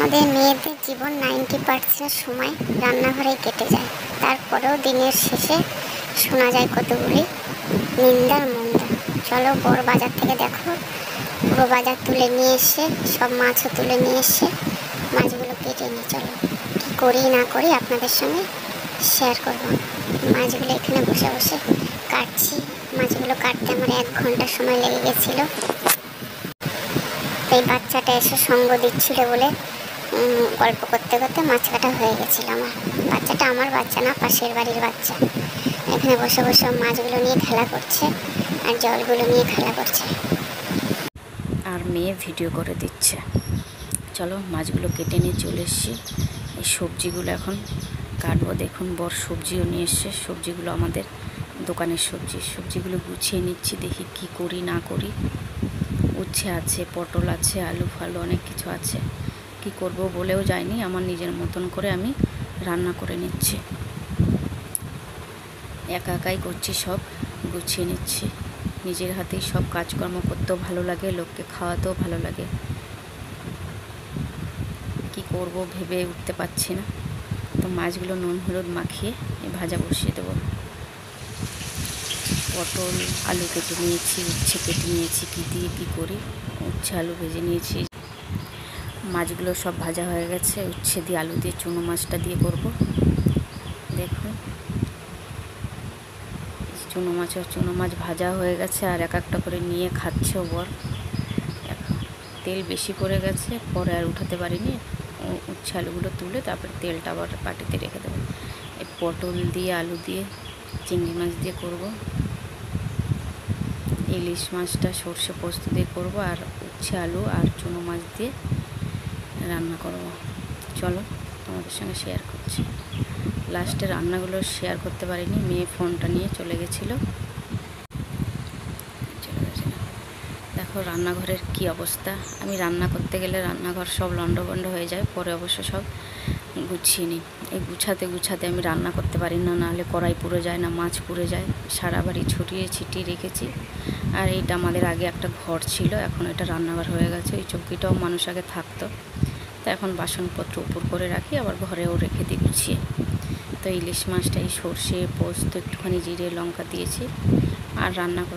আমাদের মেয়েদের জীবন 90% সময় রান্নাঘরেই কেটে যায়। তারপরেও দিনের শেষে শোনা যায় কতগুলি নিন্দার মন্দা। চলো বড় বাজার থেকে দেখো, পুরো বাজার তুলে নিয়ে এসে সব মাছও তুলে নিয়ে এসে মাছগুলো কেটে নিয়ে চলো কী করি না করি আপনাদের সঙ্গে শেয়ার করবো। মাছগুলো এখানে বসে বসে কাটছি। মাছগুলো কাটতে আমার 1 ঘন্টা সময় লেগে গেছিলো। এই বাচ্চাটা এসে সঙ্গ দিচ্ছিল বলে গল্প করতে করতে মাছ কাটা হয়ে গেছিল। বাচ্চাটা আমার বাচ্চা না, পাশের বাড়ির বাচ্চা। এখানে বসে বসে মাছগুলো নিয়ে খেলা করছে আর জলগুলো নিয়ে খেলা করছে, আর মেয়ে ভিডিও করে দিচ্ছে। চলো মাছগুলো কেটে নিয়ে চলে এসেছি। এই সবজিগুলো এখন কাটবো। দেখুন বড় সবজিও নিয়ে এসছে। সবজিগুলো আমাদের দোকানের সবজিগুলো গুছিয়ে নিচ্ছি। দেখি কি করি না করি। উচ্ছে আছে, পটল আছে, আলু ফালু অনেক কিছু আছে। কি করব বলেও যায়নি, আমার নিজের মতন করে আমি রান্না করে নিচ্ছি। একা একাই করছি, সব গুছিয়ে নিচ্ছি। নিজের হাতেই সব কাজকর্ম করতেও ভালো লাগে, লোককে খাওয়াতেও ভালো লাগে। কি করব ভেবে উঠতে পারছি না। তো মাছগুলো নুন হলুদ মাখিয়ে ভাজা বসিয়ে দেবো। পটল আলু কেটে নিয়েছি, উচ্ছে কেটে নিয়েছি। কী দিয়ে কী করি, উচ্ছে আলু ভেজে নিয়েছি। মাছগুলো সব ভাজা হয়ে গেছে। উচ্ছে দিয়ে আলু দিয়ে চুনো মাছটা দিয়ে করব। দেখুন চুনো মাছ ভাজা হয়ে গেছে আর এক একটা করে নিয়ে খাচ্ছে বর। তেল বেশি পড়ে গেছে, পরে আর উঠাতে পারিনি। উচ্ছে আলুগুলো তুলে তারপরে তেলটা আবার বাটিতে রেখে দেবো। এই পটল দিয়ে আলু দিয়ে চিংড়ি মাছ দিয়ে করব। ইলিশ মাছটা সর্ষে পোস্ত দিয়ে করব, আর উচ্ছে আলু আর চুনো মাছ দিয়ে রান্না করব। চলো তোমাদের সঙ্গে শেয়ার করছি। লাস্টে রান্নাগুলো শেয়ার করতে পারিনি, মেয়ে ফোনটা নিয়ে চলে গেছিলো। দেখো রান্নাঘরের কি অবস্থা। আমি রান্না করতে গেলে রান্নাঘর সব লন্ডভন্ড হয়ে যায়, পরে অবশ্য সব গুছিয়ে নিই। এই গুছাতে আমি রান্না করতে পারি না, নাহলে কড়াই পুড়ে যায়, না মাছ পুড়ে যায়। সারা বাড়ি ছড়িয়ে ছিটিয়ে রেখেছি। আর এইটা আমাদের আগে একটা ঘর ছিল, এখন এটা রান্নাঘর হয়ে গেছে। ওই চৌকিটাও মানুষ আগে থাকতো, তো এখন বাসনপত্র উপর করে রাখি, আবার ঘরেও রেখে দিই গুছিয়ে। তো ইলিশ মাছটা এই সর্ষে পোস্ত একটুখানি জিরে লঙ্কা দিয়েছি আর রান্না